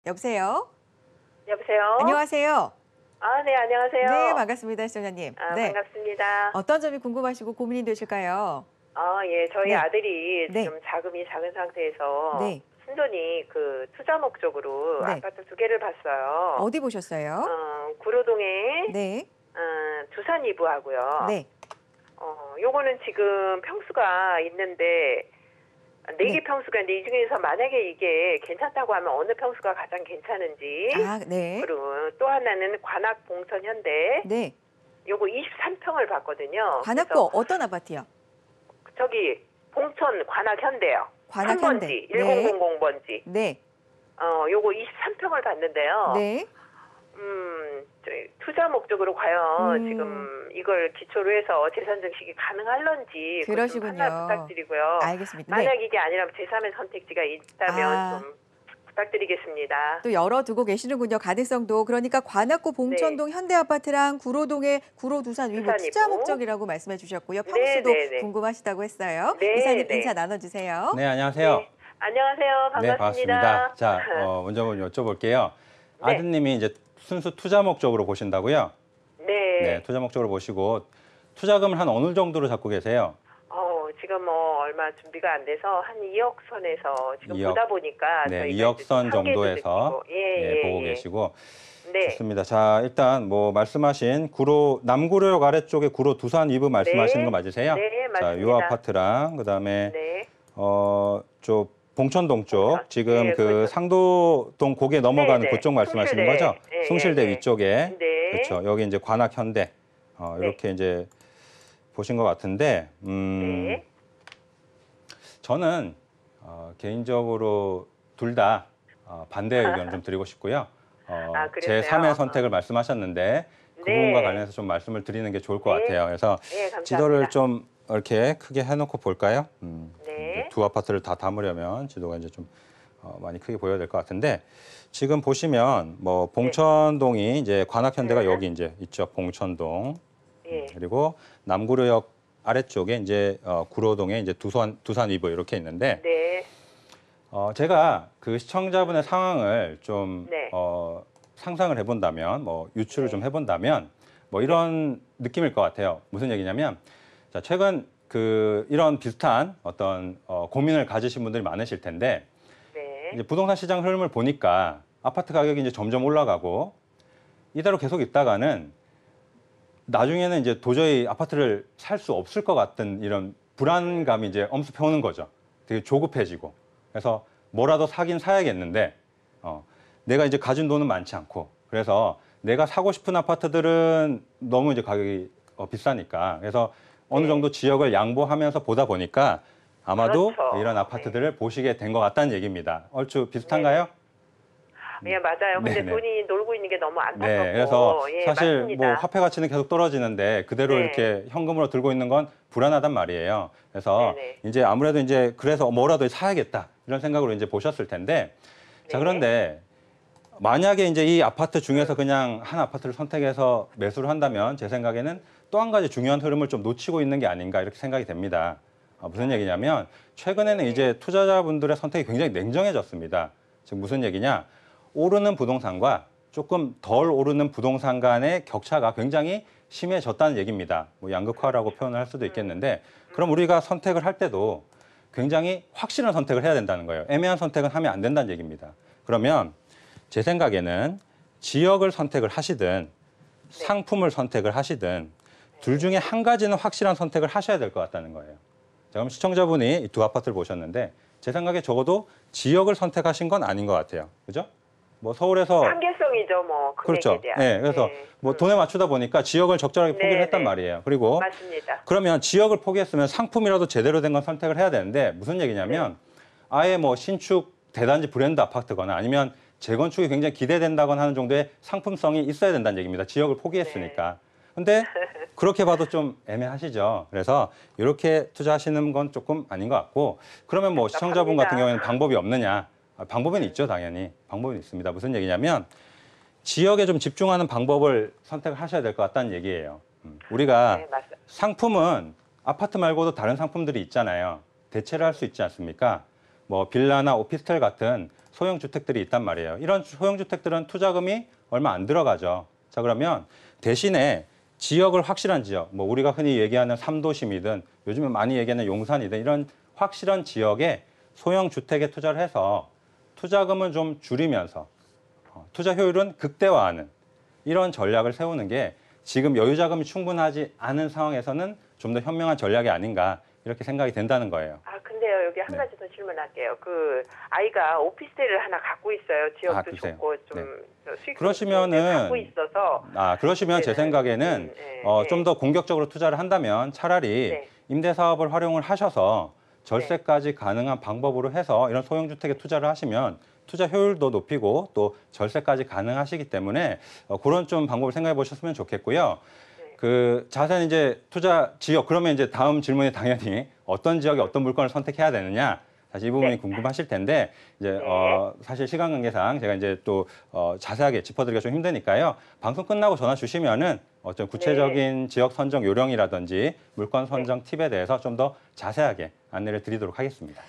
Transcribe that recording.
여보세요? 여보세요? 안녕하세요. 네, 안녕하세요. 네, 반갑습니다, 시청자님. 네. 반갑습니다. 어떤 점이 궁금하시고 고민이 되실까요? 예, 저희 네. 아들이 네. 지금 자금이 작은 상태에서 네. 순전히 그 투자 목적으로 네. 아파트 2개를 봤어요. 어디 보셨어요? 구로동에 네. 두산 2부하고요. 네. 요거는 지금 평수가 있는데 4개 네. 평수가 있는데 이 중에서 만약에 이게 괜찮다고 하면 어느 평수가 가장 괜찮은지. 네. 그리고 또 하나는 관악 봉천 현대. 네. 요거 23평을 봤거든요. 관악구 어떤 아파트요? 저기 봉천 관악 현대요. 관악 현대. 3번지, 네. 1000번지. 네. 요거 23평을 봤는데요. 네. 저희 투자 목적으로 과연 지금 이걸 기초로 해서 재산 증식이 가능할런지 그러시군요. 판단 부탁드리고요. 알겠습니다. 만약 네. 이게 아니라면 제3의 선택지가 있다면 좀 부탁드리겠습니다. 또 열어두고 계시는군요. 가능성도. 그러니까 관악구 봉천동 현대아파트랑 구로동의 구로두산 위부 두산 투자 위부. 목적이라고 말씀해 주셨고요. 네, 평수도 네, 네. 궁금하시다고 했어요. 네, 이사님 네. 인사 나눠주세요. 네, 안녕하세요. 네. 안녕하세요. 반갑습니다. 네, 반갑습니다. 자, 먼저 여쭤볼게요. 네. 아드님이 이제 순수 투자 목적으로 보신다고요? 네. 네, 투자 목적으로 보시고 투자금을 한 어느 정도로 잡고 계세요? 지금 얼마 준비가 안 돼서 한 2억 선에서 지금 2억. 보다 보니까 네, 저희가 2억 이제 선 좀 한계도 정도에서 느끼고. 예, 보고 계시고. 네. 좋습니다. 자, 일단 뭐 말씀하신 남구로역 아래쪽에 구로 두산 위브 말씀하시는 거 맞으세요? 네, 맞습니다. 자, 요 아파트랑 그다음에 네. 쪽 봉천동 쪽 봉천. 지금 네, 그 그렇죠. 상도동 고개 넘어가는 네, 네. 그쪽 말씀하시는 숭실대. 거죠? 네, 숭실대 네. 위쪽에. 네. 그렇죠. 여기 이제 관악 현대 이렇게 이제 보신 것 같은데 네. 저는 개인적으로 둘 다 반대 의견을 좀 드리고 싶고요. 제 그랬어요? 3의 선택을 말씀하셨는데 그 네. 부분과 관련해서 좀 말씀을 드리는 게 좋을 것 네. 같아요. 그래서 네, 감사합니다. 지도를 좀 이렇게 크게 해놓고 볼까요? 네. 이제 두 아파트를 다 담으려면 지도가 이제 좀 많이 크게 보여야 될 것 같은데 지금 보시면 뭐 봉천동이 이제 관악현대가 네. 여기 이제 있죠. 봉천동. 예. 그리고 남구로역 아래쪽에 이제 구로동에 이제 두산 위브 이렇게 있는데 네. 제가 그 시청자분의 상황을 좀 네. 상상을 해본다면 뭐 유추를 좀 해본다면 뭐 이런 느낌일 것 같아요. 무슨 얘기냐면 자, 최근 이런 비슷한 어떤 고민을 가지신 분들이 많으실 텐데 네. 이제 부동산 시장 흐름을 보니까 아파트 가격이 이제 점점 올라가고 이대로 계속 있다가는 나중에는 이제 도저히 아파트를 살 수 없을 것 같은 이런 불안감이 이제 엄습해 오는 거죠. 되게 조급해지고. 그래서 뭐라도 사긴 사야겠는데 내가 이제 가진 돈은 많지 않고 그래서 내가 사고 싶은 아파트들은 너무 이제 가격이 비싸니까 그래서 어느 정도 지역을 양보하면서 보다 보니까 아마도 그렇죠. 이런 아파트들을 보시게 된 것 같다는 얘기입니다. 얼추 비슷한가요? 예, 맞아요. 근데 네네. 돈이 놀고 있는 게 너무 안타깝고. 네, 그래서 예, 사실 맞습니다. 뭐 화폐 가치는 계속 떨어지는데 그대로 네. 이렇게 현금으로 들고 있는 건 불안하단 말이에요. 그래서 네네. 이제 아무래도 이제 그래서 뭐라도 사야겠다 이런 생각으로 이제 보셨을 텐데 자 네. 그런데 만약에 이제 이 아파트 중에서 그냥 한 아파트를 선택해서 매수를 한다면 제 생각에는 또 한 가지 중요한 흐름을 좀 놓치고 있는 게 아닌가 이렇게 생각이 됩니다. 무슨 얘기냐면 최근에는 이제 투자자분들의 선택이 굉장히 냉정해졌습니다. 지금 무슨 얘기냐? 오르는 부동산과 조금 덜 오르는 부동산 간의 격차가 굉장히 심해졌다는 얘기입니다. 뭐 양극화라고 표현을 할 수도 있겠는데 그럼 우리가 선택을 할 때도 굉장히 확실한 선택을 해야 된다는 거예요. 애매한 선택은 하면 안 된다는 얘기입니다. 그러면 제 생각에는 지역을 선택을 하시든 상품을 선택을 하시든 둘 중에 한 가지는 확실한 선택을 하셔야 될 것 같다는 거예요. 자, 그럼 시청자분이 이 두 아파트를 보셨는데 제 생각에 적어도 지역을 선택하신 건 아닌 것 같아요. 그죠? 뭐 서울에서 한계성이죠, 뭐 금액에 그렇죠. 대한. 네, 그래서 뭐 돈에 맞추다 보니까 지역을 적절하게 포기를 네, 했단 네. 말이에요. 그리고 맞습니다. 그러면 지역을 포기했으면 상품이라도 제대로 된 건 선택을 해야 되는데 무슨 얘기냐면 아예 뭐 신축 대단지 브랜드 아파트거나 아니면 재건축이 굉장히 기대된다거나 하는 정도의 상품성이 있어야 된다는 얘기입니다. 지역을 포기했으니까. 근데 그렇게 봐도 좀 애매하시죠. 그래서 이렇게 투자하시는 건 조금 아닌 것 같고 그러면 뭐 시청자분 같은 경우에는 방법이 없느냐? 방법은 있죠, 당연히. 방법은 있습니다. 무슨 얘기냐면 지역에 좀 집중하는 방법을 선택을 하셔야 될 것 같다는 얘기예요. 우리가 네, 맞습니다. 상품은 아파트 말고도 다른 상품들이 있잖아요. 대체를 할 수 있지 않습니까? 뭐 빌라나 오피스텔 같은 소형 주택들이 있단 말이에요. 이런 소형 주택들은 투자금이 얼마 안 들어가죠. 자, 그러면 대신에 지역을 확실한 지역, 뭐 우리가 흔히 얘기하는 삼도심이든 요즘에 많이 얘기하는 용산이든 이런 확실한 지역에 소형 주택에 투자를 해서 투자금은 좀 줄이면서 투자 효율은 극대화하는 이런 전략을 세우는 게 지금 여유 자금이 충분하지 않은 상황에서는 좀 더 현명한 전략이 아닌가 이렇게 생각이 된다는 거예요. 아, 근데요, 여기 한 네. 가지 더 질문할게요. 그 아이가 오피스텔을 하나 갖고 있어요. 지역도 그러세요? 좋고 좀 네. 수익 그러시면은 갖고 있어서. 그러시면 제 네네. 생각에는 네. 좀 더 공격적으로 투자를 한다면 차라리 네. 임대 사업을 활용을 하셔서 절세까지 가능한 방법으로 해서 이런 소형 주택에 투자를 하시면 투자 효율도 높이고 또 절세까지 가능하시기 때문에 그런 좀 방법을 생각해 보셨으면 좋겠고요. 그 자세한 이제 투자 지역 그러면 이제 다음 질문이 당연히 어떤 지역에 어떤 물건을 선택해야 되느냐 사실 이 부분이 네. 궁금하실 텐데 이제 네. 사실 시간 관계상 제가 이제 또 자세하게 짚어드리기가 좀 힘드니까요. 방송 끝나고 전화 주시면은 어떤 구체적인 지역 선정 요령이라든지 물건 선정 팁에 대해서 좀 더 자세하게 안내를 드리도록 하겠습니다.